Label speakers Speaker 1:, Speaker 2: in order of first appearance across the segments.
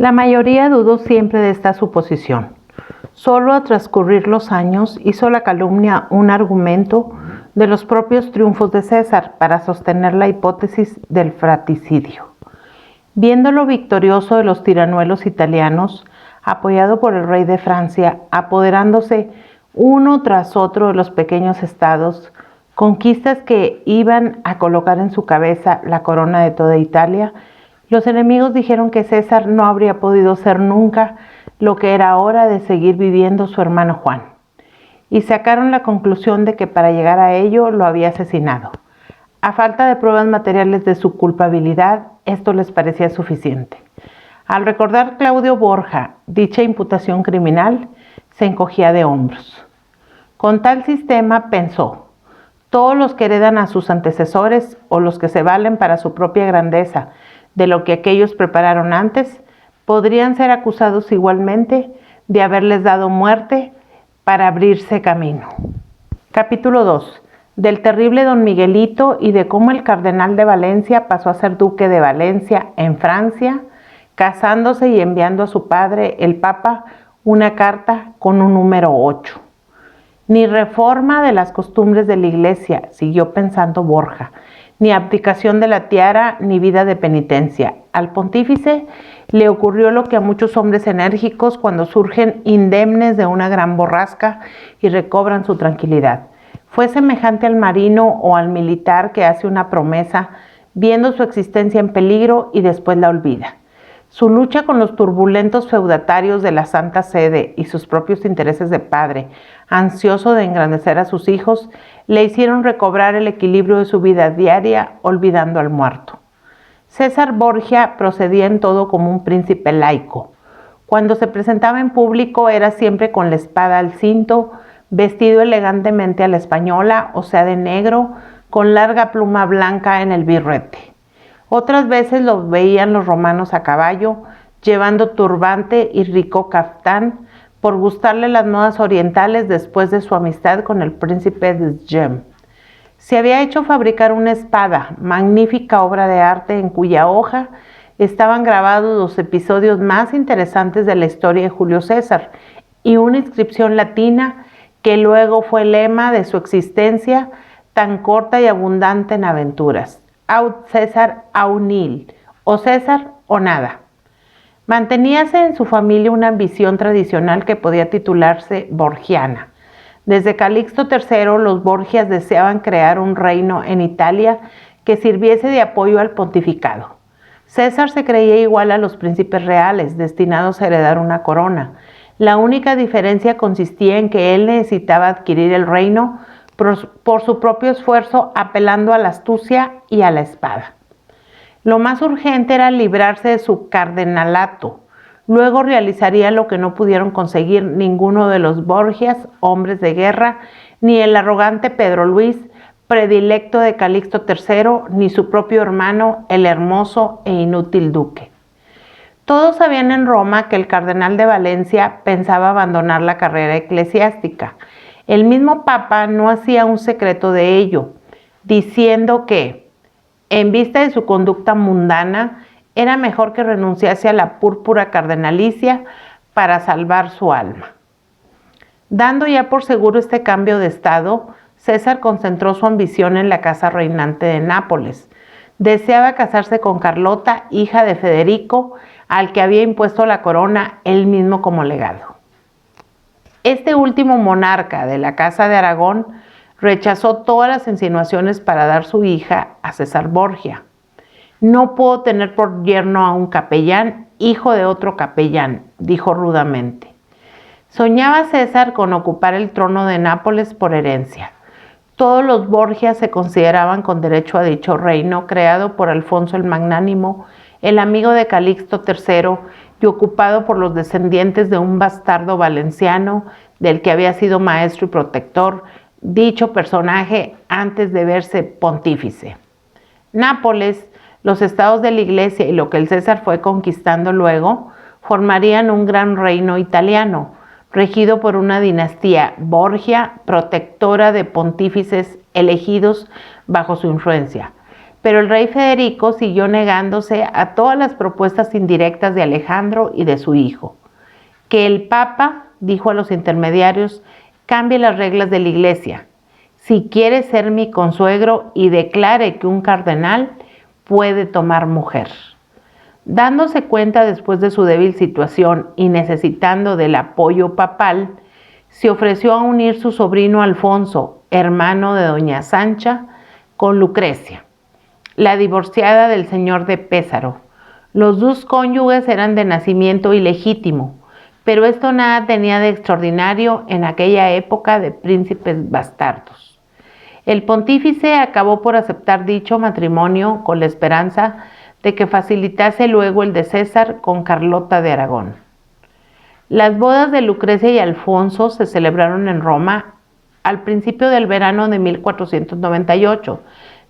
Speaker 1: La mayoría dudó siempre de esta suposición. Solo al transcurrir los años hizo la calumnia un argumento de los propios triunfos de César para sostener la hipótesis del fratricidio. Viendo lo victorioso de los tiranuelos italianos, apoyado por el rey de Francia, apoderándose uno tras otro de los pequeños estados, conquistas que iban a colocar en su cabeza la corona de toda Italia, los enemigos dijeron que César no habría podido ser nunca lo que era hora de seguir viviendo su hermano Juan, y sacaron la conclusión de que para llegar a ello lo había asesinado. A falta de pruebas materiales de su culpabilidad, esto les parecía suficiente. Al recordar Claudio Borja dicha imputación criminal, se encogía de hombros. Con tal sistema, pensó, todos los que heredan a sus antecesores o los que se valen para su propia grandeza de lo que aquellos prepararon antes, podrían ser acusados igualmente de haberles dado muerte para abrirse camino. Capítulo 2. Del terrible don Miguelito y de cómo el cardenal de Valencia pasó a ser duque de Valencia en Francia, casándose y enviando a su padre, el Papa, una carta con un número 8. Ni reforma de las costumbres de la Iglesia, siguió pensando Borja, ni abdicación de la tiara, ni vida de penitencia. Al pontífice le ocurrió lo que a muchos hombres enérgicos cuando surgen indemnes de una gran borrasca y recobran su tranquilidad. Fue semejante al marino o al militar que hace una promesa viendo su existencia en peligro y después la olvida. Su lucha con los turbulentos feudatarios de la Santa Sede y sus propios intereses de padre, ansioso de engrandecer a sus hijos, le hicieron recobrar el equilibrio de su vida diaria, olvidando al muerto. César Borgia procedía en todo como un príncipe laico. Cuando se presentaba en público era siempre con la espada al cinto, vestido elegantemente a la española, o sea de negro, con larga pluma blanca en el birrete. Otras veces lo veían los romanos a caballo, llevando turbante y rico caftán, por gustarle las modas orientales después de su amistad con el príncipe de Gem. Se había hecho fabricar una espada, magnífica obra de arte en cuya hoja estaban grabados los episodios más interesantes de la historia de Julio César y una inscripción latina que luego fue lema de su existencia tan corta y abundante en aventuras. Aut César au nil, o César o nada. Manteníase en su familia una ambición tradicional que podía titularse borgiana. Desde Calixto III, los Borgias deseaban crear un reino en Italia que sirviese de apoyo al pontificado. César se creía igual a los príncipes reales, destinados a heredar una corona. La única diferencia consistía en que él necesitaba adquirir el reino por su propio esfuerzo, apelando a la astucia y a la espada. Lo más urgente era librarse de su cardenalato. Luego realizaría lo que no pudieron conseguir ninguno de los Borgias, hombres de guerra, ni el arrogante Pedro Luis, predilecto de Calixto III, ni su propio hermano, el hermoso e inútil duque. Todos sabían en Roma que el cardenal de Valencia pensaba abandonar la carrera eclesiástica. El mismo Papa no hacía un secreto de ello, diciendo que, en vista de su conducta mundana, era mejor que renunciase a la púrpura cardenalicia para salvar su alma. Dando ya por seguro este cambio de estado, César concentró su ambición en la casa reinante de Nápoles. Deseaba casarse con Carlota, hija de Federico, al que había impuesto la corona él mismo como legado. Este último monarca de la Casa de Aragón rechazó todas las insinuaciones para dar su hija a César Borgia. No puedo tener por yerno a un capellán, hijo de otro capellán, dijo rudamente. Soñaba César con ocupar el trono de Nápoles por herencia. Todos los Borgia se consideraban con derecho a dicho reino creado por Alfonso el Magnánimo, el amigo de Calixto III, y ocupado por los descendientes de un bastardo valenciano del que había sido maestro y protector, dicho personaje antes de verse pontífice. Nápoles, los estados de la Iglesia y lo que el César fue conquistando luego, formarían un gran reino italiano, regido por una dinastía Borgia, protectora de pontífices elegidos bajo su influencia. pero el rey Federico siguió negándose a todas las propuestas indirectas de Alejandro y de su hijo. Que el Papa, dijo a los intermediarios, cambie las reglas de la Iglesia, si quiere ser mi consuegro, y declare que un cardenal puede tomar mujer. Dándose cuenta después de su débil situación y necesitando del apoyo papal, se ofreció a unir su sobrino Alfonso, hermano de doña Sancha, con Lucrecia, la divorciada del señor de Pésaro. Los dos cónyuges eran de nacimiento ilegítimo, pero esto nada tenía de extraordinario en aquella época de príncipes bastardos. El pontífice acabó por aceptar dicho matrimonio con la esperanza de que facilitase luego el de César con Carlota de Aragón. Las bodas de Lucrecia y Alfonso se celebraron en Roma al principio del verano de 1498.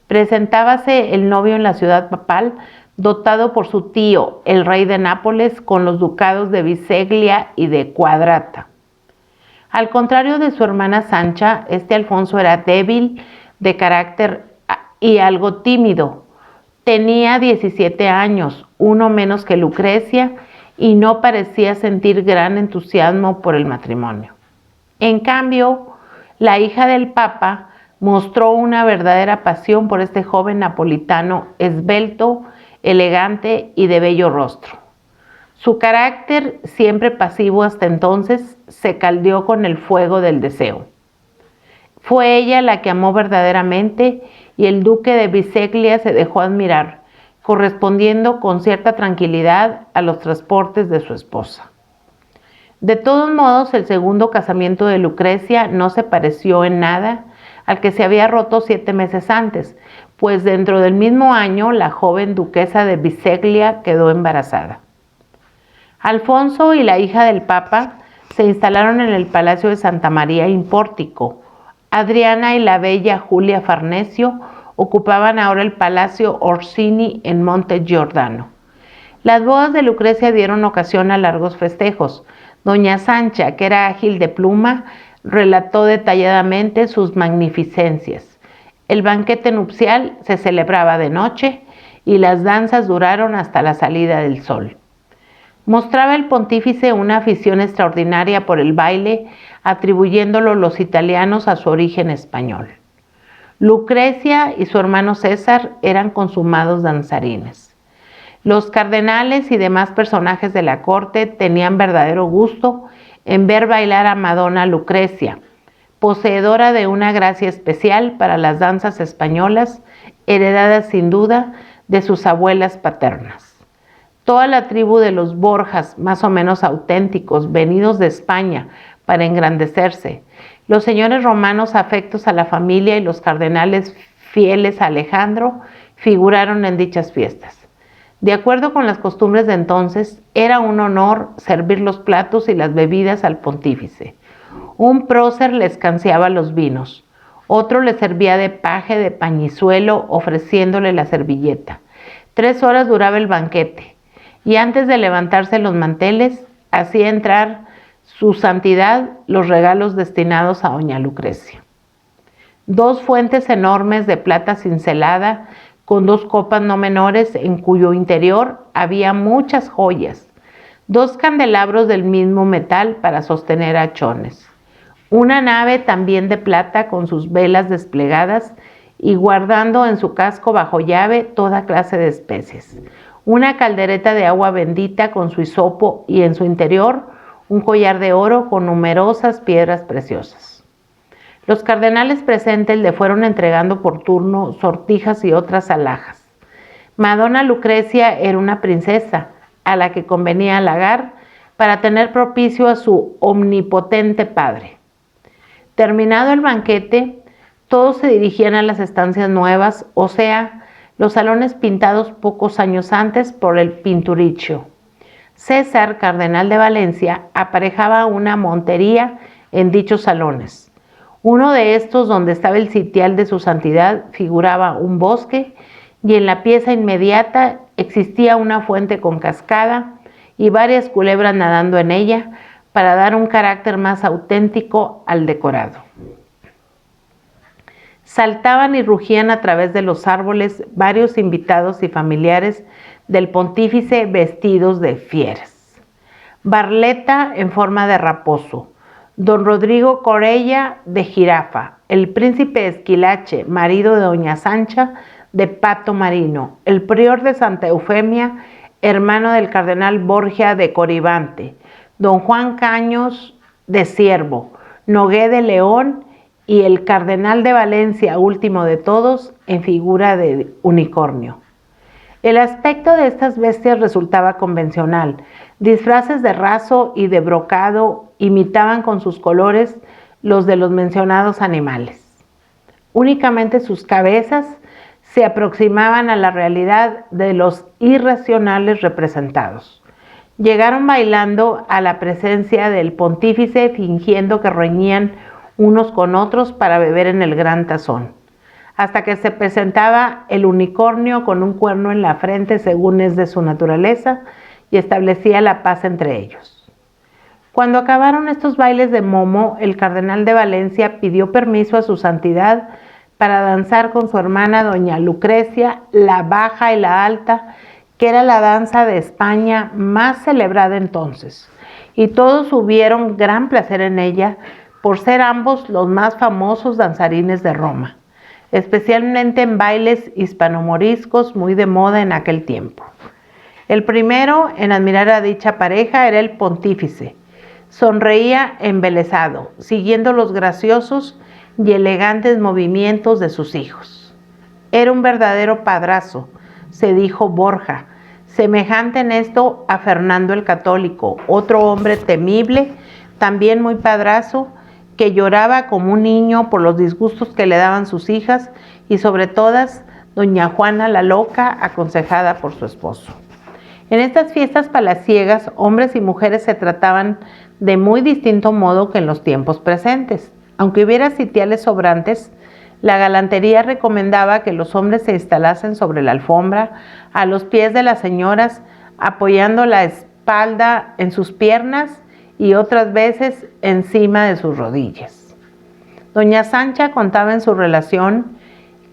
Speaker 1: Presentábase el novio en la ciudad papal, dotado por su tío, el rey de Nápoles, con los ducados de Biseglia y de Quadrata. Al contrario de su hermana Sancha, este Alfonso era débil de carácter y algo tímido. Tenía 17 años, uno menos que Lucrecia, y no parecía sentir gran entusiasmo por el matrimonio. En cambio, la hija del Papa mostró una verdadera pasión por este joven napolitano esbelto, elegante y de bello rostro. Su carácter, siempre pasivo hasta entonces, se caldeó con el fuego del deseo. Fue ella la que amó verdaderamente y el duque de Biseglia se dejó admirar, correspondiendo con cierta tranquilidad a los transportes de su esposa. De todos modos, el segundo casamiento de Lucrecia no se pareció en nada al que se había roto 7 meses antes, pues dentro del mismo año la joven duquesa de Biseglia quedó embarazada. Alfonso y la hija del Papa se instalaron en el Palacio de Santa María in Pórtico. Adriana y la bella Julia Farnesio ocupaban ahora el Palacio Orsini en Monte Giordano. Las bodas de Lucrecia dieron ocasión a largos festejos. Doña Sancha, que era ágil de pluma, relató detalladamente sus magnificencias. El banquete nupcial se celebraba de noche y las danzas duraron hasta la salida del sol. Mostraba el pontífice una afición extraordinaria por el baile, atribuyéndolo los italianos a su origen español. Lucrecia y su hermano César eran consumados danzarines. Los cardenales y demás personajes de la corte tenían verdadero gusto en ver bailar a Madonna Lucrecia, poseedora de una gracia especial para las danzas españolas, heredadas sin duda de sus abuelas paternas. Toda la tribu de los Borjas, más o menos auténticos, venidos de España para engrandecerse, los señores romanos afectos a la familia y los cardenales fieles a Alejandro, figuraron en dichas fiestas. De acuerdo con las costumbres de entonces, era un honor servir los platos y las bebidas al pontífice. Un prócer le escanciaba los vinos, otro le servía de paje de pañizuelo ofreciéndole la servilleta. 3 horas duraba el banquete. Y antes de levantarse los manteles, hacía entrar su santidad los regalos destinados a doña Lucrecia. 2 fuentes enormes de plata cincelada, con 2 copas no menores, en cuyo interior había muchas joyas. 2 candelabros del mismo metal para sostener hachones. Una nave también de plata con sus velas desplegadas y guardando en su casco bajo llave toda clase de especies. Una caldereta de agua bendita con su hisopo y en su interior un collar de oro con numerosas piedras preciosas. Los cardenales presentes le fueron entregando por turno sortijas y otras alhajas. Madonna Lucrecia era una princesa a la que convenía halagar para tener propicio a su omnipotente padre. Terminado el banquete, todos se dirigían a las estancias nuevas, o sea, los salones pintados pocos años antes por el Pinturicchio. César, cardenal de Valencia, aparejaba una montería en dichos salones. Uno de estos, donde estaba el sitial de su santidad, figuraba un bosque y en la pieza inmediata existía una fuente con cascada y varias culebras nadando en ella para dar un carácter más auténtico al decorado. Saltaban y rugían a través de los árboles varios invitados y familiares del pontífice vestidos de fieras. Barleta en forma de raposo, don Rodrigo Corella de jirafa, el príncipe Esquilache, marido de doña Sancha, de pato marino, el prior de Santa Eufemia, hermano del cardenal Borgia de Coribante, don Juan Caños de Ciervo, Nogué de León y el cardenal de Valencia, último de todos, en figura de unicornio. El aspecto de estas bestias resultaba convencional. Disfraces de raso y de brocado imitaban con sus colores los de los mencionados animales. Únicamente sus cabezas se aproximaban a la realidad de los irracionales representados. Llegaron bailando a la presencia del pontífice, fingiendo que reñían unos con otros para beber en el gran tazón, hasta que se presentaba el unicornio con un cuerno en la frente según es de su naturaleza y establecía la paz entre ellos. Cuando acabaron estos bailes de momo, el cardenal de Valencia pidió permiso a su santidad para danzar con su hermana doña Lucrecia, la baja y la alta, que era la danza de España más celebrada entonces, y todos hubieron gran placer en ella por ser ambos los más famosos danzarines de Roma, especialmente en bailes hispanomoriscos muy de moda en aquel tiempo. El primero en admirar a dicha pareja era el pontífice. Sonreía embelesado, siguiendo los graciosos y elegantes movimientos de sus hijos. Era un verdadero padrazo, se dijo Borja, semejante en esto a Fernando el Católico, otro hombre temible, también muy padrazo, que lloraba como un niño por los disgustos que le daban sus hijas y sobre todas doña Juana la loca, aconsejada por su esposo. En estas fiestas palaciegas, hombres y mujeres se trataban de muy distinto modo que en los tiempos presentes. Aunque hubiera sitiales sobrantes, la galantería recomendaba que los hombres se instalasen sobre la alfombra, a los pies de las señoras, apoyando la espalda en sus piernas y otras veces encima de sus rodillas. Doña Sancha contaba en su relación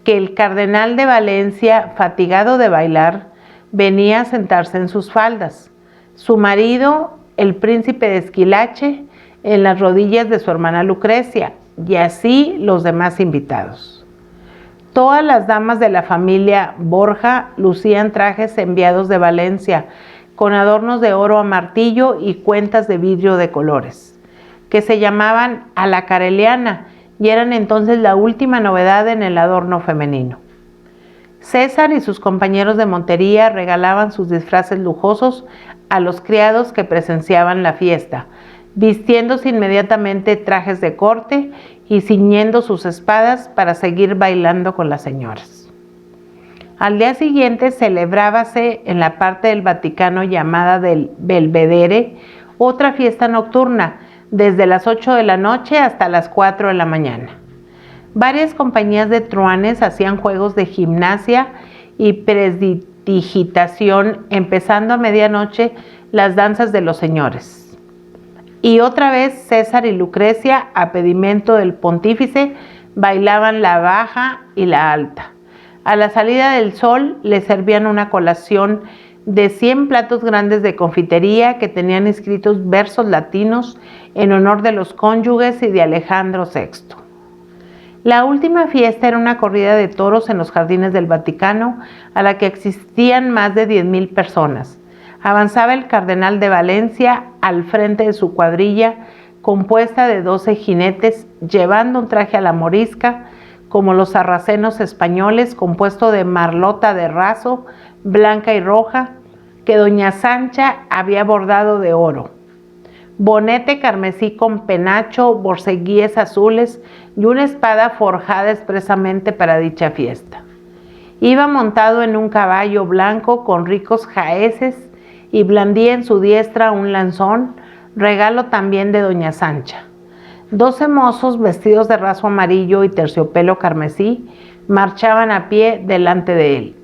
Speaker 1: que el cardenal de Valencia, fatigado de bailar, venía a sentarse en sus faldas. Su marido, el príncipe de Esquilache, en las rodillas de su hermana Lucrecia, y así los demás invitados. Todas las damas de la familia Borja lucían trajes enviados de Valencia, con adornos de oro a martillo y cuentas de vidrio de colores, que se llamaban a la careliana y eran entonces la última novedad en el adorno femenino. César y sus compañeros de montería regalaban sus disfraces lujosos a los criados que presenciaban la fiesta, vistiéndose inmediatamente trajes de corte y ciñendo sus espadas para seguir bailando con las señoras. Al día siguiente celebrábase en la parte del Vaticano llamada del Belvedere otra fiesta nocturna, desde las 8 de la noche hasta las 4 de la mañana. Varias compañías de truanes hacían juegos de gimnasia y prestidigitación, empezando a medianoche las danzas de los señores. Y otra vez César y Lucrecia, a pedimento del pontífice, bailaban la baja y la alta. A la salida del sol les servían una colación de 100 platos grandes de confitería que tenían escritos versos latinos en honor de los cónyuges y de Alejandro VI. La última fiesta era una corrida de toros en los jardines del Vaticano, a la que asistían más de 10,000 personas. Avanzaba el cardenal de Valencia al frente de su cuadrilla, compuesta de 12 jinetes, llevando un traje a la morisca, como los sarracenos españoles, compuesto de marlota de raso, blanca y roja, que doña Sancha había bordado de oro, bonete carmesí con penacho, borceguíes azules y una espada forjada expresamente para dicha fiesta. Iba montado en un caballo blanco con ricos jaeces y blandía en su diestra un lanzón, regalo también de doña Sancha. 12 mozos vestidos de raso amarillo y terciopelo carmesí marchaban a pie delante de él.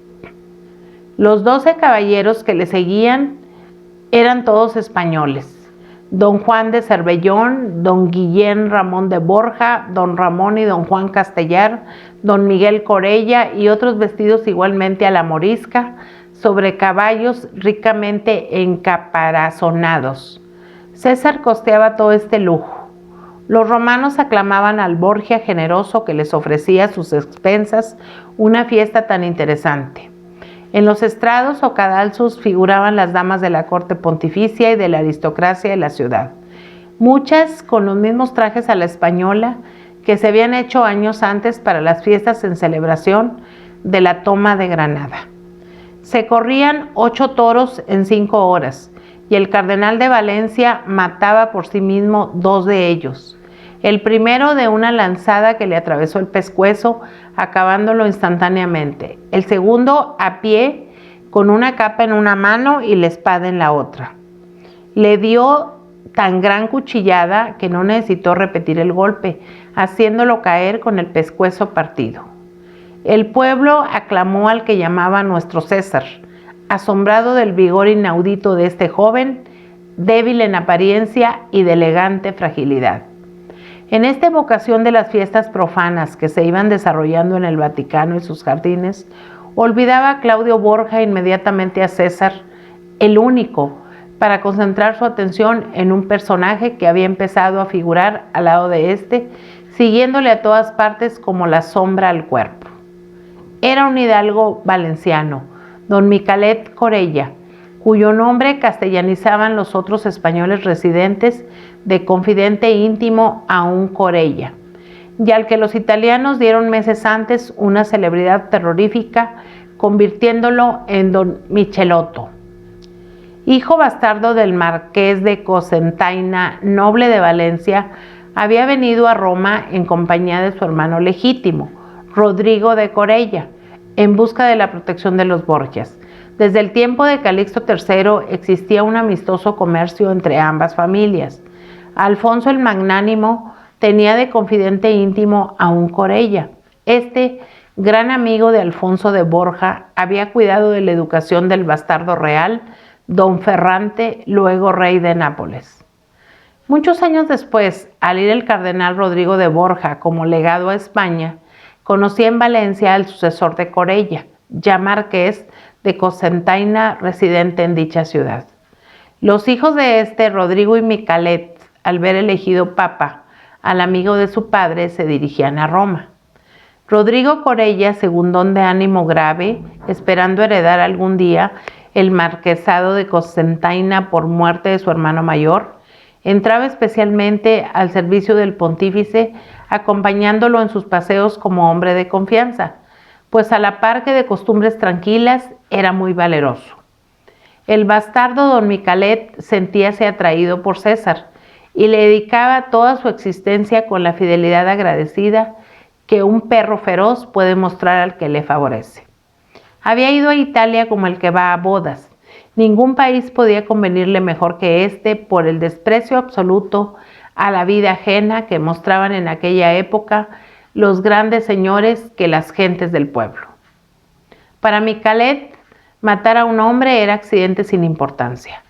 Speaker 1: Los 12 caballeros que le seguían eran todos españoles. don Juan de Cervellón, don Guillén Ramón de Borja, don Ramón y don Juan Castellar, don Miguel Corella y otros vestidos igualmente a la morisca, sobre caballos ricamente encaparazonados. César costeaba todo este lujo. Los romanos aclamaban al Borgia generoso que les ofrecía a sus expensas una fiesta tan interesante. En los estrados o cadalsos figuraban las damas de la corte pontificia y de la aristocracia de la ciudad, muchas con los mismos trajes a la española que se habían hecho años antes para las fiestas en celebración de la toma de Granada. Se corrían 8 toros en 5 horas y el cardenal de Valencia mataba por sí mismo 2 de ellos. El primero de una lanzada que le atravesó el pescuezo, acabándolo instantáneamente. El segundo a pie, con una capa en una mano y la espada en la otra. Le dio tan gran cuchillada que no necesitó repetir el golpe, haciéndolo caer con el pescuezo partido. El pueblo aclamó al que llamaba nuestro César, asombrado del vigor inaudito de este joven, débil en apariencia y de elegante fragilidad. En esta evocación de las fiestas profanas que se iban desarrollando en el Vaticano y sus jardines, olvidaba Claudio Borja inmediatamente a César, el único, para concentrar su atención en un personaje que había empezado a figurar al lado de este, siguiéndole a todas partes como la sombra al cuerpo. Era un hidalgo valenciano, don Micalet Corella, cuyo nombre castellanizaban los otros españoles residentes de confidente íntimo a un Corella, y al que los italianos dieron meses antes una celebridad terrorífica, convirtiéndolo en don Michelotto. Hijo bastardo del marqués de Cocentaina, noble de Valencia, había venido a Roma en compañía de su hermano legítimo, Rodrigo de Corella, en busca de la protección de los Borgias. Desde el tiempo de Calixto III existía un amistoso comercio entre ambas familias. Alfonso el Magnánimo tenía de confidente íntimo a un Corella. Este, gran amigo de Alfonso de Borja, había cuidado de la educación del bastardo real, don Ferrante, luego rey de Nápoles. Muchos años después, al ir el cardenal Rodrigo de Borja como legado a España, conocía en Valencia al sucesor de Corella, ya marqués de Cocentaina, residente en dicha ciudad. Los hijos de este, Rodrigo y Micalet, al ver elegido papa al amigo de su padre, se dirigían a Roma. Rodrigo Corella, segundón de ánimo grave, esperando heredar algún día el marquesado de Cocentaina por muerte de su hermano mayor, entraba especialmente al servicio del pontífice, acompañándolo en sus paseos como hombre de confianza, pues a la par que de costumbres tranquilas, era muy valeroso. El bastardo don Micalet sentíase atraído por César y le dedicaba toda su existencia con la fidelidad agradecida que un perro feroz puede mostrar al que le favorece. Había ido a Italia como el que va a bodas. Ningún país podía convenirle mejor que este por el desprecio absoluto a la vida ajena que mostraban en aquella época los grandes señores que las gentes del pueblo. Para Micalet, matar a un hombre era accidente sin importancia.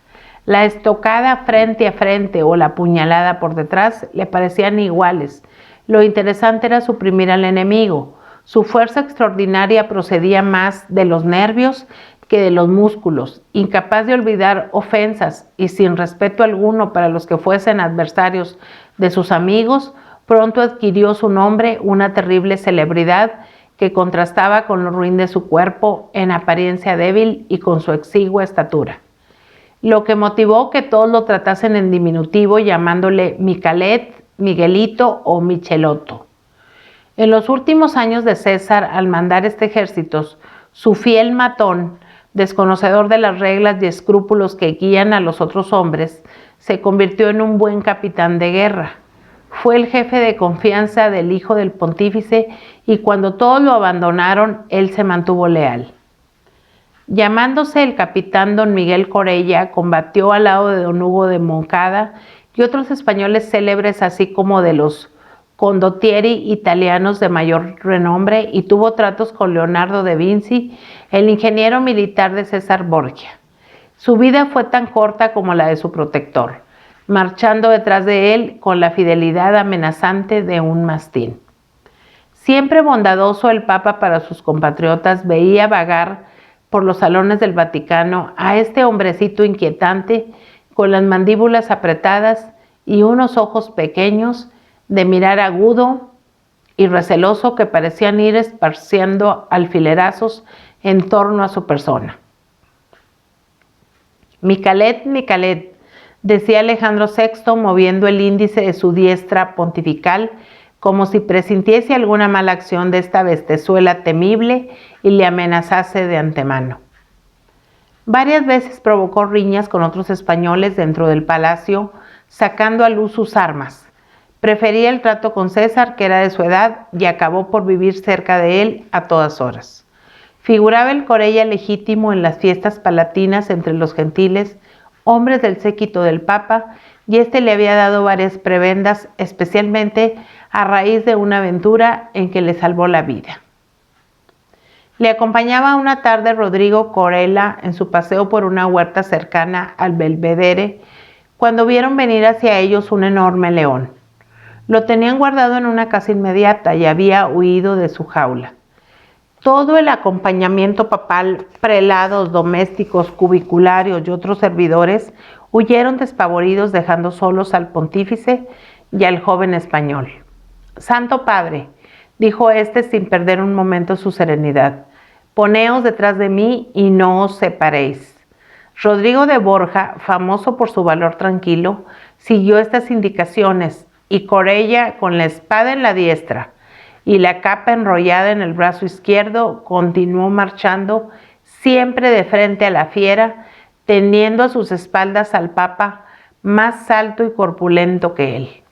Speaker 1: La estocada frente a frente o la puñalada por detrás le parecían iguales. Lo interesante era suprimir al enemigo. Su fuerza extraordinaria procedía más de los nervios que de los músculos, incapaz de olvidar ofensas y sin respeto alguno para los que fuesen adversarios de sus amigos, pronto adquirió su nombre una terrible celebridad que contrastaba con lo ruin de su cuerpo, en apariencia débil y con su exigua estatura. Lo que motivó que todos lo tratasen en diminutivo, llamándole Micalet, Miguelito o Michelotto. En los últimos años de César, al mandar este ejército, su fiel matón, desconocedor de las reglas y escrúpulos que guían a los otros hombres, se convirtió en un buen capitán de guerra. Fue el jefe de confianza del hijo del pontífice y cuando todos lo abandonaron, él se mantuvo leal. Llamándose el capitán don Miguel Corella, combatió al lado de don Hugo de Moncada y otros españoles célebres, así como de los condottieri italianos de mayor renombre, y tuvo tratos con Leonardo de Vinci, el ingeniero militar de César Borgia. Su vida fue tan corta como la de su protector. marchando detrás de él con la fidelidad amenazante de un mastín. Siempre bondadoso, el Papa para sus compatriotas veía vagar por los salones del Vaticano a este hombrecito inquietante con las mandíbulas apretadas y unos ojos pequeños de mirar agudo y receloso que parecían ir esparciendo alfilerazos en torno a su persona. Micalet, Micalet, decía Alejandro VI moviendo el índice de su diestra pontifical como si presintiese alguna mala acción de esta bestezuela temible y le amenazase de antemano. Varias veces provocó riñas con otros españoles dentro del palacio, sacando a luz sus armas. Prefería el trato con César, que era de su edad, y acabó por vivir cerca de él a todas horas. Figuraba el Corella legítimo en las fiestas palatinas entre los gentiles, hombres del séquito del Papa, y éste le había dado varias prebendas, especialmente a raíz de una aventura en que le salvó la vida. Le acompañaba una tarde Rodrigo Corella en su paseo por una huerta cercana al Belvedere, cuando vieron venir hacia ellos un enorme león. Lo tenían guardado en una casa inmediata y había huido de su jaula. Todo el acompañamiento papal, prelados, domésticos, cubicularios y otros servidores huyeron despavoridos, dejando solos al pontífice y al joven español. «Santo Padre», dijo éste sin perder un momento su serenidad, «poneos detrás de mí y no os separéis». Rodrigo de Borja, famoso por su valor tranquilo, siguió estas indicaciones y Corella, con la espada en la diestra y la capa enrollada en el brazo izquierdo, continuó marchando siempre de frente a la fiera, teniendo a sus espaldas al Papa más alto y corpulento que él.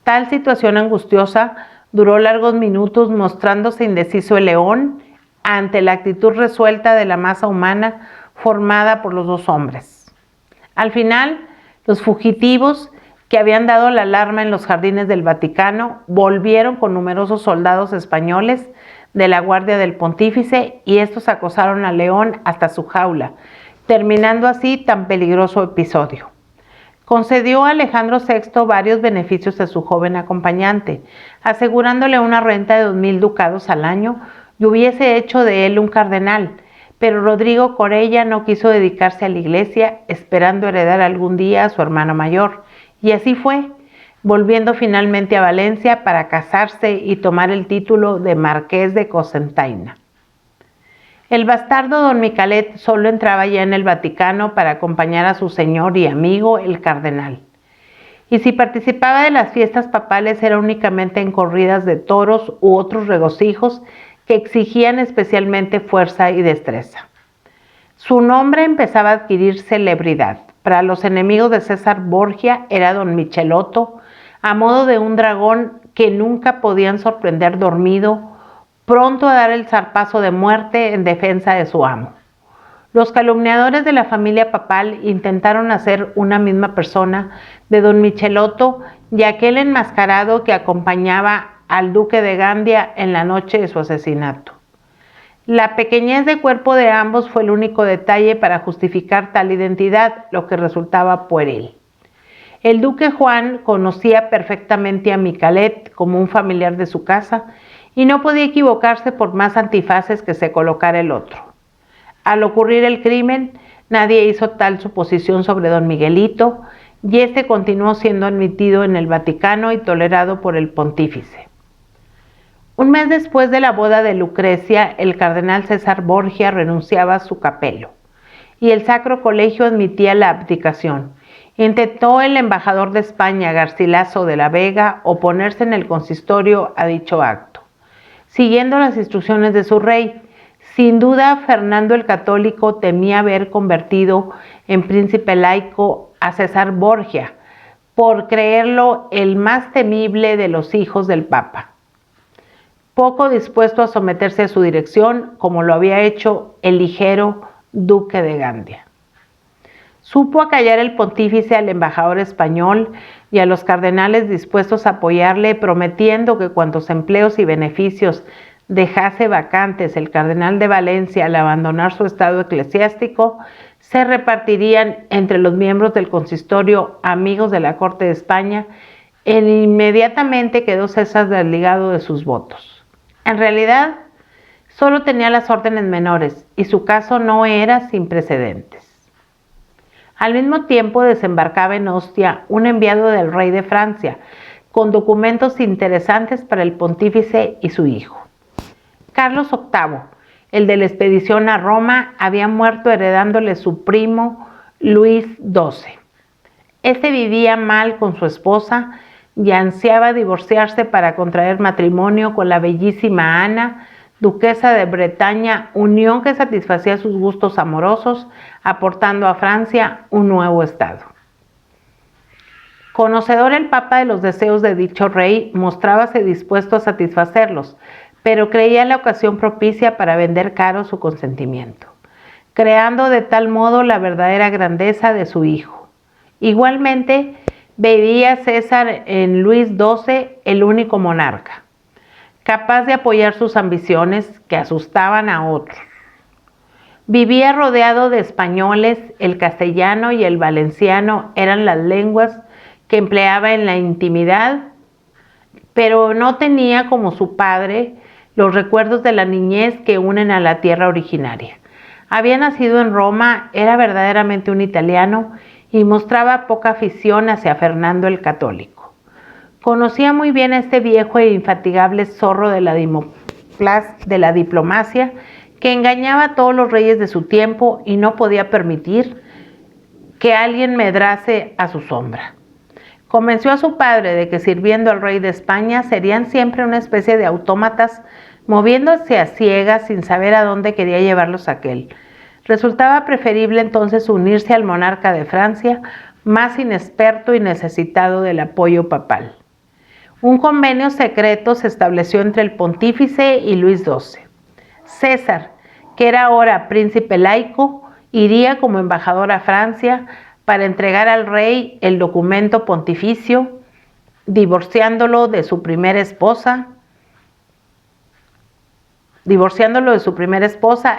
Speaker 1: Tal situación angustiosa duró largos minutos, mostrándose indeciso el león ante la actitud resuelta de la masa humana formada por los dos hombres. Al final, los fugitivos que habían dado la alarma en los jardines del Vaticano volvieron con numerosos soldados españoles de la guardia del pontífice y estos acosaron al león hasta su jaula, terminando así tan peligroso episodio. Concedió a Alejandro VI varios beneficios a su joven acompañante, asegurándole una renta de 2,000 ducados al año y hubiese hecho de él un cardenal, pero Rodrigo Corella no quiso dedicarse a la iglesia, esperando heredar algún día a su hermano mayor, y así fue, volviendo finalmente a Valencia para casarse y tomar el título de Marqués de Cocentaina. El bastardo don Micalet solo entraba ya en el Vaticano para acompañar a su señor y amigo, el cardenal. Y si participaba de las fiestas papales era únicamente en corridas de toros u otros regocijos que exigían especialmente fuerza y destreza. Su nombre empezaba a adquirir celebridad. Para los enemigos de César Borgia era don Michelotto, a modo de un dragón que nunca podían sorprender dormido, pronto a dar el zarpazo de muerte en defensa de su amo. Los calumniadores de la familia papal intentaron hacer una misma persona de don Michelotto y aquel enmascarado que acompañaba al duque de Gandia en la noche de su asesinato. La pequeñez de cuerpo de ambos fue el único detalle para justificar tal identidad, lo que resultaba pueril. El duque Juan conocía perfectamente a Micalet como un familiar de su casa y no podía equivocarse por más antifaces que se colocara el otro. Al ocurrir el crimen, nadie hizo tal suposición sobre don Miguelito y este continuó siendo admitido en el Vaticano y tolerado por el pontífice. Un mes después de la boda de Lucrecia, el cardenal César Borgia renunciaba a su capelo y el Sacro Colegio admitía la abdicación. Intentó el embajador de España, Garcilaso de la Vega, oponerse en el consistorio a dicho acto, siguiendo las instrucciones de su rey. Sin duda, Fernando el Católico temía haber convertido en príncipe laico a César Borgia, por creerlo el más temible de los hijos del Papa, poco dispuesto a someterse a su dirección, como lo había hecho el ligero duque de Gandia. Supo acallar el pontífice al embajador español y a los cardenales dispuestos a apoyarle, prometiendo que cuantos empleos y beneficios dejase vacantes el cardenal de Valencia al abandonar su estado eclesiástico, se repartirían entre los miembros del consistorio amigos de la corte de España, e inmediatamente quedó César desligado de sus votos. En realidad, solo tenía las órdenes menores y su caso no era sin precedentes. Al mismo tiempo desembarcaba en Ostia un enviado del rey de Francia, con documentos interesantes para el pontífice y su hijo. Carlos VIII, el de la expedición a Roma, había muerto heredándole su primo Luis XII. Este vivía mal con su esposa y ansiaba divorciarse para contraer matrimonio con la bellísima Ana, duquesa de Bretaña, unión que satisfacía sus gustos amorosos, aportando a Francia un nuevo estado. Conocedor el Papa de los deseos de dicho rey, mostrábase dispuesto a satisfacerlos, pero creía la ocasión propicia para vender caro su consentimiento, creando de tal modo la verdadera grandeza de su hijo. Igualmente, veía César en Luis XII el único monarca, capaz de apoyar sus ambiciones que asustaban a otros. Vivía rodeado de españoles, el castellano y el valenciano eran las lenguas que empleaba en la intimidad, pero no tenía como su padre los recuerdos de la niñez que unen a la tierra originaria. Había nacido en Roma, era verdaderamente un italiano y mostraba poca afición hacia Fernando el Católico. Conocía muy bien a este viejo e infatigable zorro de la diplomacia que engañaba a todos los reyes de su tiempo y no podía permitir que alguien medrase a su sombra. Convenció a su padre de que sirviendo al rey de España serían siempre una especie de autómatas moviéndose a ciegas sin saber a dónde quería llevarlos aquel. Resultaba preferible entonces unirse al monarca de Francia, más inexperto y necesitado del apoyo papal. Un convenio secreto se estableció entre el pontífice y Luis XII. César, que era ahora príncipe laico, iría como embajador a Francia para entregar al rey el documento pontificio, divorciándolo de su primera esposa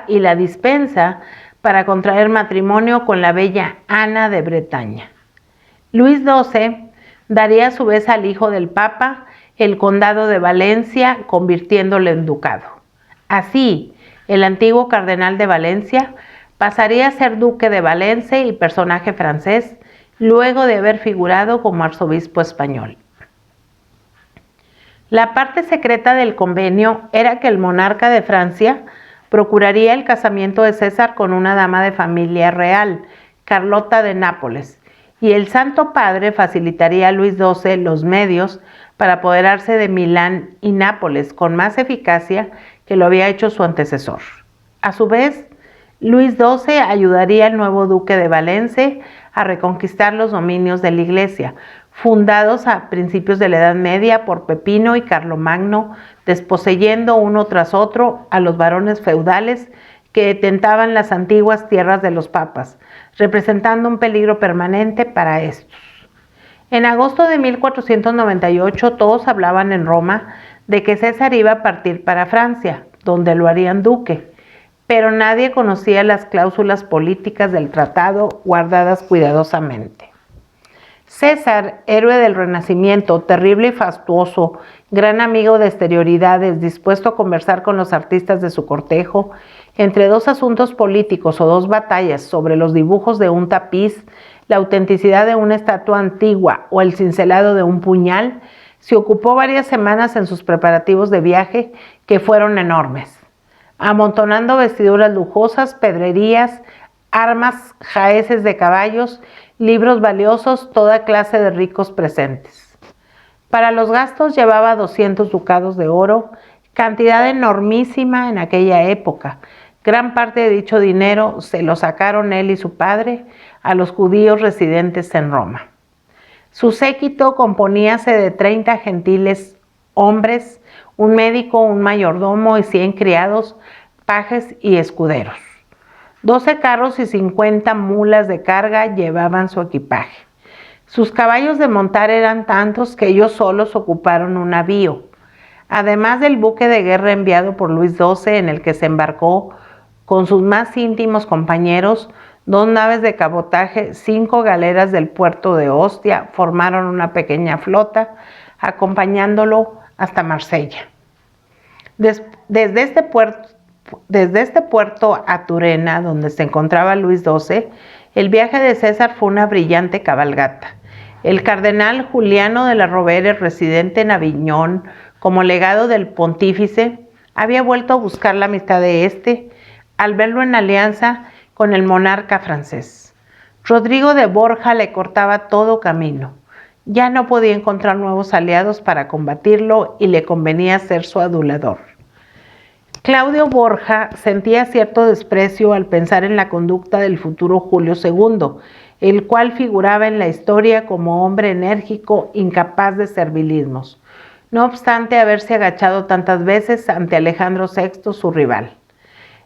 Speaker 1: y la dispensa para contraer matrimonio con la bella Ana de Bretaña. Luis XII daría a su vez al hijo del Papa el condado de Valencia, convirtiéndolo en ducado. Así, el antiguo cardenal de Valencia pasaría a ser duque de Valencia y personaje francés, luego de haber figurado como arzobispo español. La parte secreta del convenio era que el monarca de Francia procuraría el casamiento de César con una dama de familia real, Carlota de Nápoles, y el Santo Padre facilitaría a Luis XII los medios para apoderarse de Milán y Nápoles con más eficacia que lo había hecho su antecesor. A su vez, Luis XII ayudaría al nuevo duque de Valencia a reconquistar los dominios de la Iglesia, fundados a principios de la Edad Media por Pepino y Carlomagno, desposeyendo uno tras otro a los varones feudales que detentaban las antiguas tierras de los papas, representando un peligro permanente para estos. En agosto de 1498 todos hablaban en Roma de que César iba a partir para Francia, donde lo harían duque, pero nadie conocía las cláusulas políticas del tratado guardadas cuidadosamente. César, héroe del Renacimiento, terrible y fastuoso, gran amigo de exterioridades, dispuesto a conversar con los artistas de su cortejo, entre dos asuntos políticos o dos batallas sobre los dibujos de un tapiz, la autenticidad de una estatua antigua o el cincelado de un puñal, se ocupó varias semanas en sus preparativos de viaje, que fueron enormes, amontonando vestiduras lujosas, pedrerías, armas, jaeces de caballos, libros valiosos, toda clase de ricos presentes. Para los gastos llevaba 200 ducados de oro, cantidad enormísima en aquella época. Gran parte de dicho dinero se lo sacaron él y su padre a los judíos residentes en Roma. Su séquito componíase de 30 gentiles hombres, un médico, un mayordomo y 100 criados, pajes y escuderos. 12 carros y 50 mulas de carga llevaban su equipaje. Sus caballos de montar eran tantos que ellos solos ocuparon un navío. Además del buque de guerra enviado por Luis XII, en el que se embarcó con sus más íntimos compañeros, 2 naves de cabotaje, 5 galeras del puerto de Ostia formaron una pequeña flota, acompañándolo hasta Marsella. Desde este puerto a Turena, donde se encontraba Luis XII, el viaje de César fue una brillante cabalgata. El cardenal Juliano de la Rovere, residente en Aviñón como legado del pontífice, había vuelto a buscar la amistad de éste al verlo en alianza con el monarca francés. Rodrigo de Borja le cortaba todo camino. Ya no podía encontrar nuevos aliados para combatirlo y le convenía ser su adulador. Claudio Borja sentía cierto desprecio al pensar en la conducta del futuro Julio II, el cual figuraba en la historia como hombre enérgico, incapaz de servilismos, no obstante haberse agachado tantas veces ante Alejandro VI, su rival.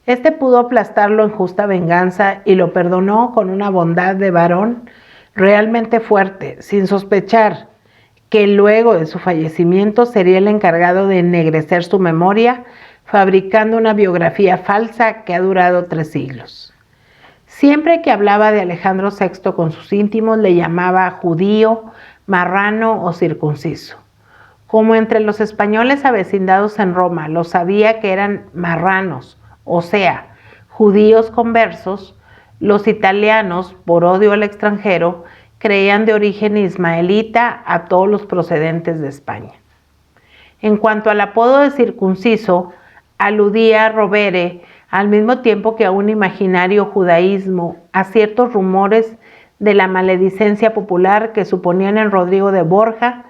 Speaker 1: Este pudo aplastarlo en justa venganza y lo perdonó con una bondad de varón realmente fuerte, sin sospechar que luego de su fallecimiento sería el encargado de ennegrecer su memoria, fabricando una biografía falsa que ha durado 3 siglos. Siempre que hablaba de Alejandro VI con sus íntimos le llamaba judío, marrano o circunciso. Como entre los españoles avecindados en Roma lo sabía que eran marranos, o sea, judíos conversos, los italianos, por odio al extranjero, creían de origen ismaelita a todos los procedentes de España. En cuanto al apodo de circunciso, aludía a Rovere, al mismo tiempo que a un imaginario judaísmo, a ciertos rumores de la maledicencia popular que suponían en Rodrigo de Borja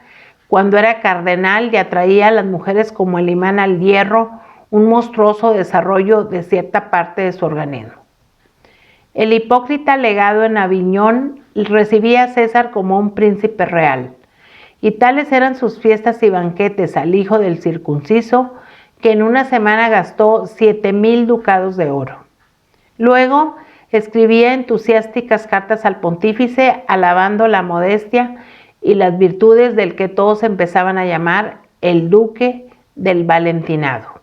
Speaker 1: cuando era cardenal y atraía a las mujeres como el imán al hierro, un monstruoso desarrollo de cierta parte de su organismo. El hipócrita legado en Aviñón recibía a César como un príncipe real, y tales eran sus fiestas y banquetes al hijo del circunciso, que en una semana gastó 7,000 ducados de oro. Luego escribía entusiásticas cartas al pontífice alabando la modestia y las virtudes del que todos empezaban a llamar el duque del Valentinado.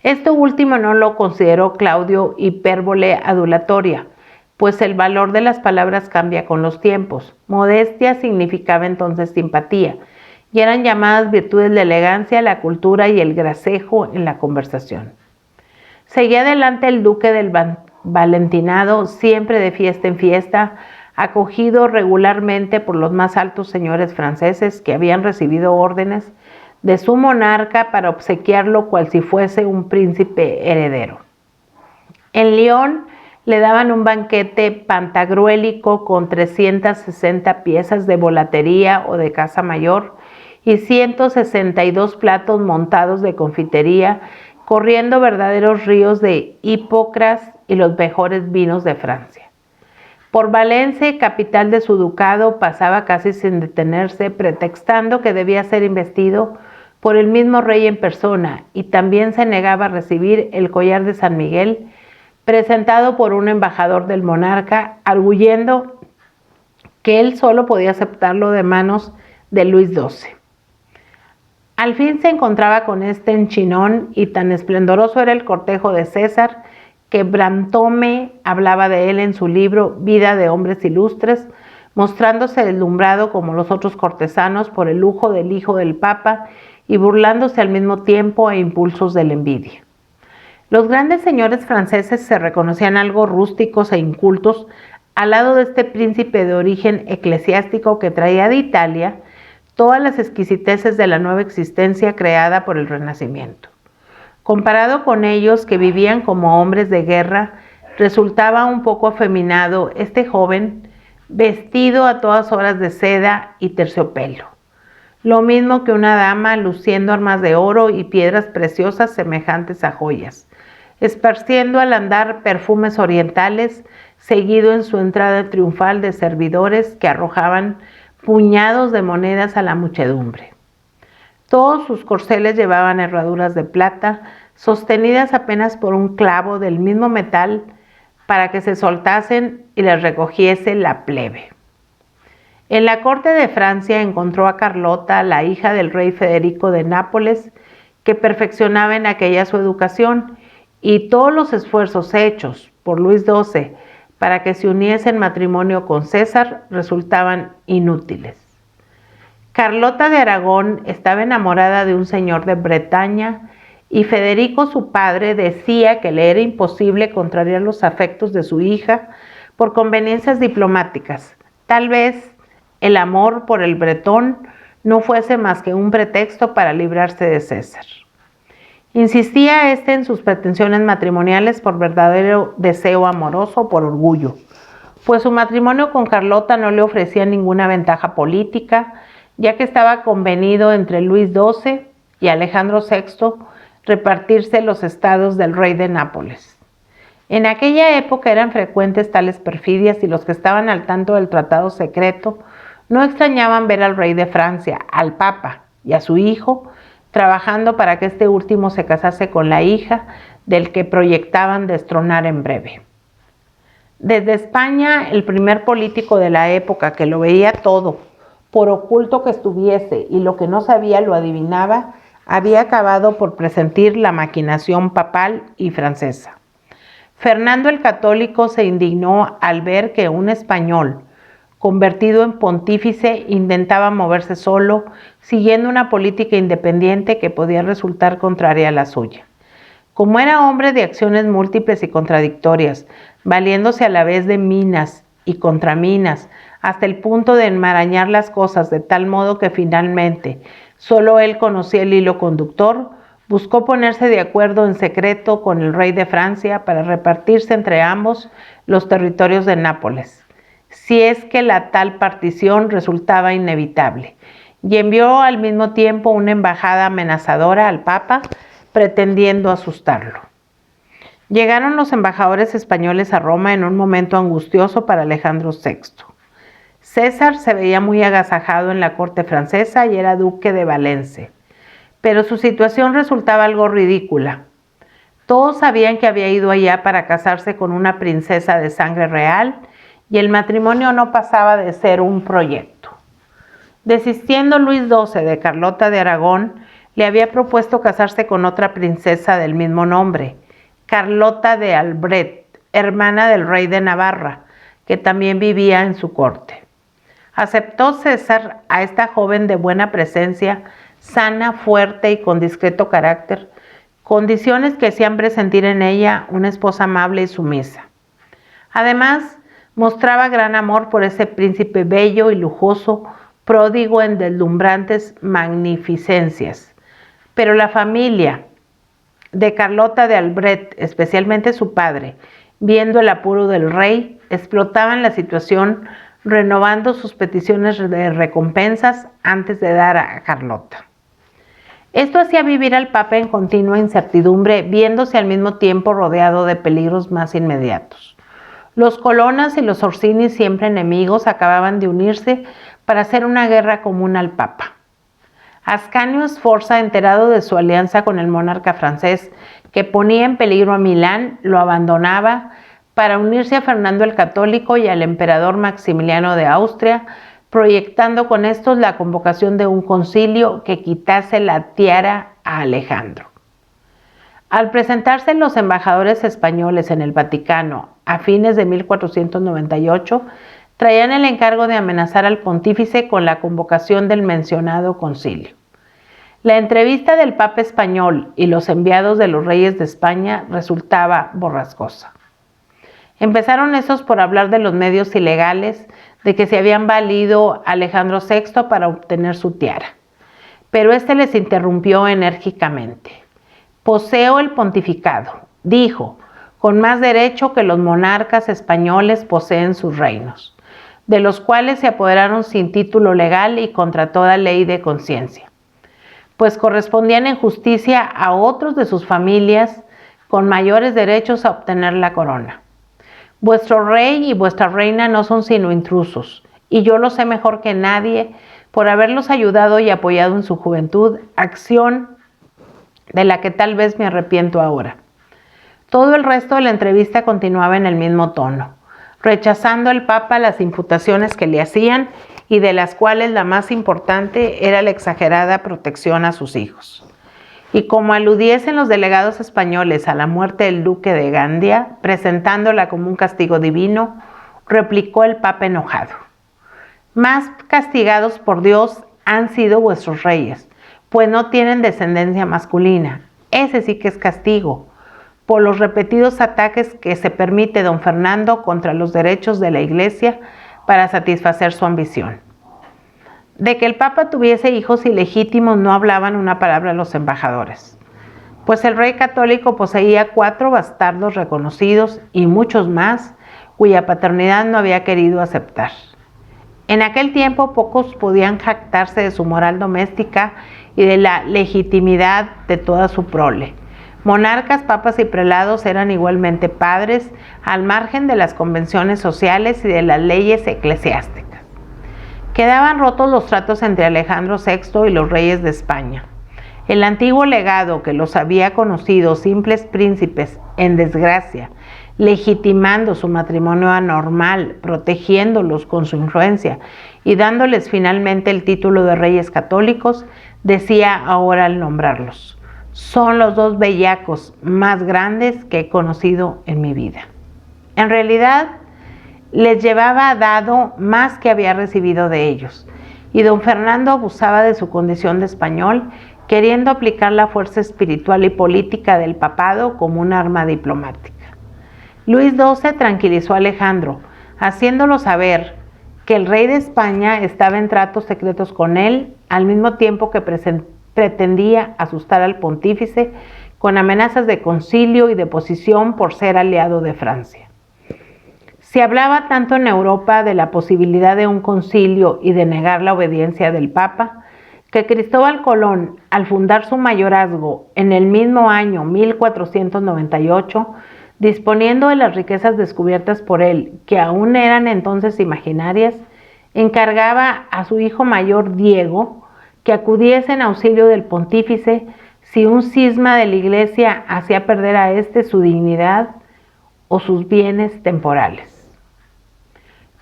Speaker 1: Esto último no lo consideró Claudio hipérbole adulatoria, pues el valor de las palabras cambia con los tiempos. Modestia significaba entonces simpatía, y eran llamadas virtudes de elegancia, la cultura y el gracejo en la conversación. Seguía adelante el duque del Valentinado, siempre de fiesta en fiesta, acogido regularmente por los más altos señores franceses que habían recibido órdenes de su monarca para obsequiarlo cual si fuese un príncipe heredero. En León le daban un banquete pantagruélico con 360 piezas de volatería o de casa mayor y 162 platos montados de confitería, corriendo verdaderos ríos de hipocras y los mejores vinos de Francia. Por Valencia, capital de su ducado, pasaba casi sin detenerse, pretextando que debía ser investido por el mismo rey en persona, y también se negaba a recibir el collar de San Miguel, presentado por un embajador del monarca, arguyendo que él solo podía aceptarlo de manos de Luis XII. Al fin se encontraba con este enchinón, y tan esplendoroso era el cortejo de César, que Brantôme hablaba de él en su libro Vida de hombres ilustres, mostrándose deslumbrado como los otros cortesanos por el lujo del hijo del Papa y burlándose al mismo tiempo a impulsos de la envidia. Los grandes señores franceses se reconocían algo rústicos e incultos al lado de este príncipe de origen eclesiástico que traía de Italia todas las exquisiteces de la nueva existencia creada por el Renacimiento. Comparado con ellos, que vivían como hombres de guerra, resultaba un poco afeminado este joven, vestido a todas horas de seda y terciopelo. Lo mismo que una dama luciendo armas de oro y piedras preciosas semejantes a joyas, esparciendo al andar perfumes orientales, seguido en su entrada triunfal de servidores que arrojaban puñados de monedas a la muchedumbre. Todos sus corceles llevaban herraduras de plata, sostenidas apenas por un clavo del mismo metal para que se soltasen y les recogiese la plebe. En la corte de Francia encontró a Carlota, la hija del rey Federico de Nápoles, que perfeccionaba en aquella su educación, y todos los esfuerzos hechos por Luis XII para que se uniese en matrimonio con César resultaban inútiles. Carlota de Aragón estaba enamorada de un señor de Bretaña y Federico, su padre, decía que le era imposible contrariar los afectos de su hija por conveniencias diplomáticas. Tal vez el amor por el bretón no fuese más que un pretexto para librarse de César. Insistía en sus pretensiones matrimoniales por verdadero deseo amoroso o por orgullo, pues su matrimonio con Carlota no le ofrecía ninguna ventaja política, ya que estaba convenido entre Luis XII y Alejandro VI repartirse los estados del rey de Nápoles. En aquella época eran frecuentes tales perfidias y los que estaban al tanto del tratado secreto no extrañaban ver al rey de Francia, al Papa y a su hijo trabajando para que este último se casase con la hija del que proyectaban destronar en breve. Desde España, el primer político de la época que lo veía todo, por oculto que estuviese, y lo que no sabía lo adivinaba, había acabado por presentir la maquinación papal y francesa. Fernando el Católico se indignó al ver que un español, convertido en pontífice, intentaba moverse solo, siguiendo una política independiente que podía resultar contraria a la suya. Como era hombre de acciones múltiples y contradictorias, valiéndose a la vez de minas y contraminas, hasta el punto de enmarañar las cosas de tal modo que finalmente solo él conocía el hilo conductor, buscó ponerse de acuerdo en secreto con el rey de Francia para repartirse entre ambos los territorios de Nápoles, si es que la tal partición resultaba inevitable, y envió al mismo tiempo una embajada amenazadora al Papa, pretendiendo asustarlo. Llegaron los embajadores españoles a Roma en un momento angustioso para Alejandro VI. César se veía muy agasajado en la corte francesa y era duque de Valence, pero su situación resultaba algo ridícula. Todos sabían que había ido allá para casarse con una princesa de sangre real y el matrimonio no pasaba de ser un proyecto. Desistiendo Luis XII de Carlota de Aragón, le había propuesto casarse con otra princesa del mismo nombre, Carlota de Albret, hermana del rey de Navarra, que también vivía en su corte. Aceptó César a esta joven de buena presencia, sana, fuerte y con discreto carácter, condiciones que hacían presentir en ella una esposa amable y sumisa. Además, mostraba gran amor por ese príncipe bello y lujoso, pródigo en deslumbrantes magnificencias. Pero la familia de Carlota de Albret, especialmente su padre, viendo el apuro del rey, explotaban la situación renovando sus peticiones de recompensas antes de dar a Carlota. Esto hacía vivir al Papa en continua incertidumbre, viéndose al mismo tiempo rodeado de peligros más inmediatos. Los Colonnas y los Orsini, siempre enemigos, acababan de unirse para hacer una guerra común al Papa. Ascanio Sforza, enterado de su alianza con el monarca francés, que ponía en peligro a Milán, lo abandonaba para unirse a Fernando el Católico y al emperador Maximiliano de Austria, proyectando con estos la convocación de un concilio que quitase la tiara a Alejandro. Al presentarse los embajadores españoles en el Vaticano a fines de 1498, traían el encargo de amenazar al pontífice con la convocación del mencionado concilio. La entrevista del Papa español y los enviados de los reyes de España resultaba borrascosa. Empezaron estos por hablar de los medios ilegales de que se habían valido Alejandro VI para obtener su tiara, pero este les interrumpió enérgicamente. Poseo el pontificado, dijo, con más derecho que los monarcas españoles poseen sus reinos, de los cuales se apoderaron sin título legal y contra toda ley de conciencia, pues correspondían en justicia a otros de sus familias con mayores derechos a obtener la corona. Vuestro rey y vuestra reina no son sino intrusos, y yo lo sé mejor que nadie por haberlos ayudado y apoyado en su juventud, acción de la que tal vez me arrepiento ahora. Todo el resto de la entrevista continuaba en el mismo tono, rechazando el Papa las imputaciones que le hacían y de las cuales la más importante era la exagerada protección a sus hijos. y como aludiesen los delegados españoles a la muerte del duque de Gandia, presentándola como un castigo divino, replicó el Papa enojado: más castigados por Dios han sido vuestros reyes, pues no tienen descendencia masculina. Ese sí que es castigo, por los repetidos ataques que se permite don Fernando contra los derechos de la Iglesia para satisfacer su ambición. De que el Papa tuviese hijos ilegítimos no hablaban una palabra los embajadores, pues el rey católico poseía 4 bastardos reconocidos y muchos más cuya paternidad no había querido aceptar. En aquel tiempo pocos podían jactarse de su moral doméstica y de la legitimidad de toda su prole. Monarcas, papas y prelados eran igualmente padres al margen de las convenciones sociales y de las leyes eclesiásticas. Quedaban rotos los tratos entre Alejandro VI y los reyes de España. El antiguo legado que los había conocido simples príncipes en desgracia, legitimando su matrimonio anormal, protegiéndolos con su influencia y dándoles finalmente el título de reyes católicos, decía ahora al nombrarlos: son los 2 bellacos más grandes que he conocido en mi vida. En realidad, les llevaba dado más que había recibido de ellos, y don Fernando abusaba de su condición de español, queriendo aplicar la fuerza espiritual y política del papado como un arma diplomática. Luis XII tranquilizó a Alejandro, haciéndolo saber que el rey de España estaba en tratos secretos con él, al mismo tiempo que pretendía asustar al pontífice con amenazas de concilio y deposición por ser aliado de Francia. Se hablaba tanto en Europa de la posibilidad de un concilio y de negar la obediencia del Papa, que Cristóbal Colón, al fundar su mayorazgo en el mismo año 1498, disponiendo de las riquezas descubiertas por él, que aún eran entonces imaginarias, encargaba a su hijo mayor Diego que acudiese en auxilio del pontífice si un cisma de la Iglesia hacía perder a éste su dignidad o sus bienes temporales.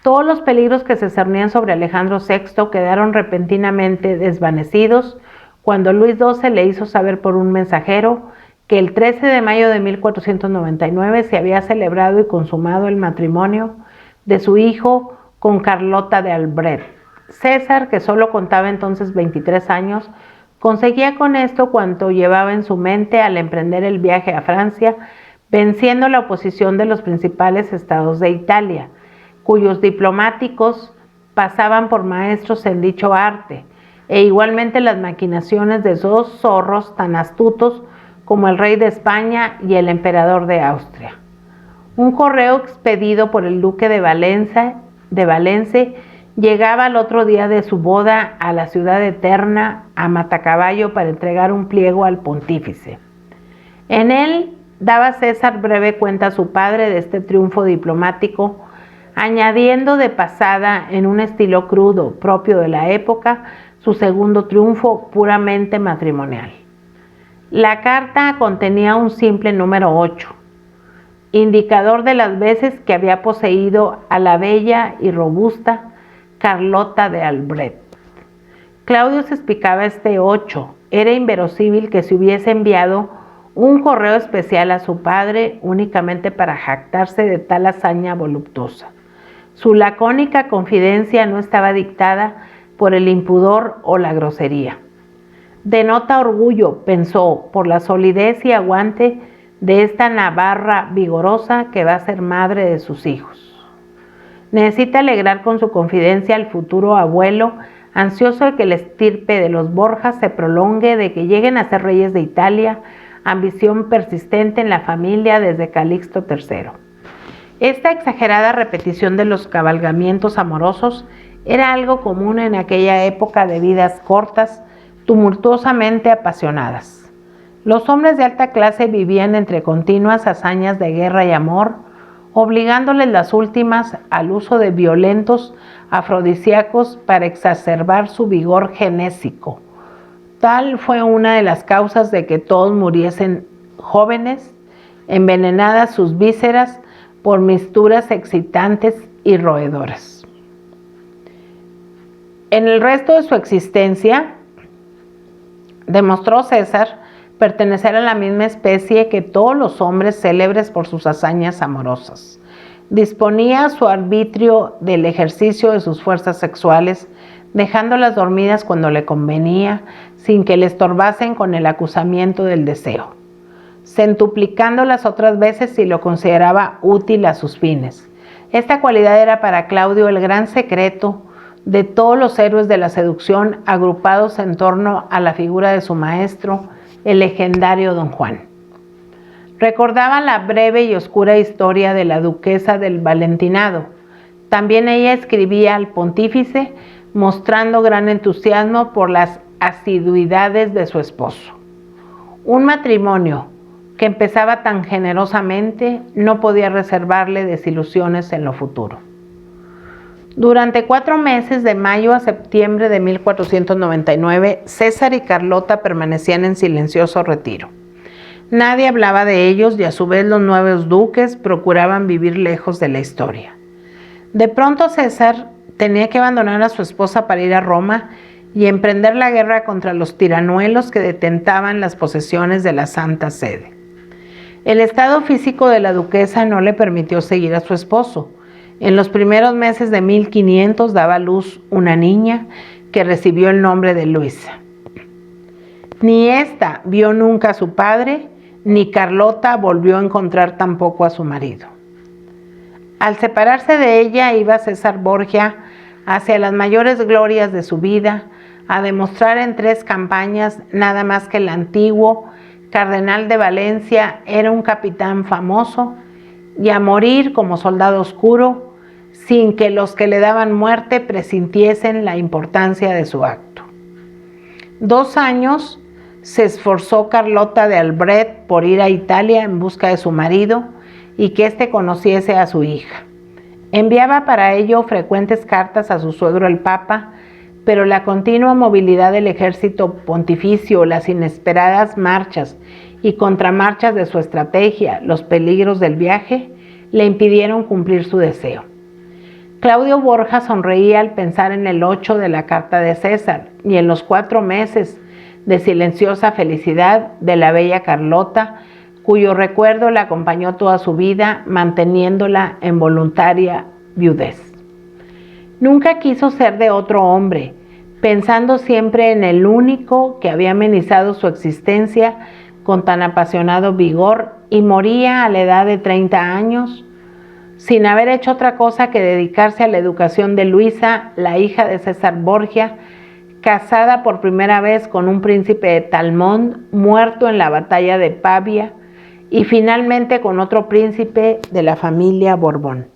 Speaker 1: Todos los peligros que se cernían sobre Alejandro VI quedaron repentinamente desvanecidos cuando Luis XII le hizo saber por un mensajero que el 13 de mayo de 1499 se había celebrado y consumado el matrimonio de su hijo con Carlota de Albret. César, que solo contaba entonces 23 años, conseguía con esto cuanto llevaba en su mente al emprender el viaje a Francia, venciendo la oposición de los principales estados de Italia, cuyos diplomáticos pasaban por maestros en dicho arte, e igualmente las maquinaciones de 2 zorros tan astutos como el rey de España y el emperador de Austria. Un correo expedido por el duque de Valence llegaba al otro día de su boda a la ciudad eterna a Matacaballo para entregar un pliego al pontífice. En él daba César breve cuenta a su padre de este triunfo diplomático, añadiendo de pasada, en un estilo crudo propio de la época, su segundo triunfo puramente matrimonial. La carta contenía un simple número 8, indicador de las veces que había poseído a la bella y robusta Carlota de Albret. Claudio se explicaba este 8. Era inverosímil que se hubiese enviado un correo especial a su padre únicamente para jactarse de tal hazaña voluptuosa. Su lacónica confidencia no estaba dictada por el impudor o la grosería. Denota orgullo, pensó, por la solidez y aguante de esta navarra vigorosa que va a ser madre de sus hijos. Necesita alegrar con su confidencia al futuro abuelo, ansioso de que la estirpe de los Borja se prolongue, de que lleguen a ser reyes de Italia, ambición persistente en la familia desde Calixto III. Esta exagerada repetición de los cabalgamientos amorosos era algo común en aquella época de vidas cortas, tumultuosamente apasionadas. Los hombres de alta clase vivían entre continuas hazañas de guerra y amor, obligándoles las últimas al uso de violentos afrodisíacos para exacerbar su vigor genésico. Tal fue una de las causas de que todos muriesen jóvenes, envenenadas sus vísceras por misturas excitantes y roedoras. En el resto de su existencia, demostró César pertenecer a la misma especie que todos los hombres célebres por sus hazañas amorosas. Disponía a su arbitrio del ejercicio de sus fuerzas sexuales, dejándolas dormidas cuando le convenía, sin que le estorbasen con el acusamiento del deseo, centuplicándolas otras veces si lo consideraba útil a sus fines. Esta cualidad era para Claudio el gran secreto de todos los héroes de la seducción agrupados en torno a la figura de su maestro, el legendario Don Juan. Recordaba la breve y oscura historia de la duquesa del Valentinado. También ella escribía al pontífice mostrando gran entusiasmo por las asiduidades de su esposo. Un matrimonio que empezaba tan generosamente no podía reservarle desilusiones en lo futuro. Durante 4 meses, de mayo a septiembre de 1499, César y Carlota permanecían en silencioso retiro. Nadie hablaba de ellos y a su vez los nuevos duques procuraban vivir lejos de la historia. De pronto César tenía que abandonar a su esposa para ir a Roma y emprender la guerra contra los tiranuelos que detentaban las posesiones de la Santa Sede. El estado físico de la duquesa no le permitió seguir a su esposo. En los primeros meses de 1500 daba a luz una niña que recibió el nombre de Luisa. Ni ésta vio nunca a su padre, ni Carlota volvió a encontrar tampoco a su marido. Al separarse de ella, iba César Borgia hacia las mayores glorias de su vida, a demostrar en 3 campañas nada más que el antiguo cardenal de Valencia era un capitán famoso, y a morir como soldado oscuro, sin que los que le daban muerte presintiesen la importancia de su acto. 2 años se esforzó Carlota de Albret por ir a Italia en busca de su marido y que éste conociese a su hija. Enviaba para ello frecuentes cartas a su suegro el Papa, pero la continua movilidad del ejército pontificio, las inesperadas marchas y contramarchas de su estrategia, los peligros del viaje, le impidieron cumplir su deseo. Claudio Borja sonreía al pensar en el 8 de la carta de César y en los 4 meses de silenciosa felicidad de la bella Carlota, cuyo recuerdo la acompañó toda su vida, manteniéndola en voluntaria viudez. Nunca quiso ser de otro hombre, pensando siempre en el único que había amenizado su existencia con tan apasionado vigor, y moría a la edad de 30 años, sin haber hecho otra cosa que dedicarse a la educación de Luisa, la hija de César Borgia, casada por primera vez con un príncipe de Talmón, muerto en la batalla de Pavia, y finalmente con otro príncipe de la familia Borbón.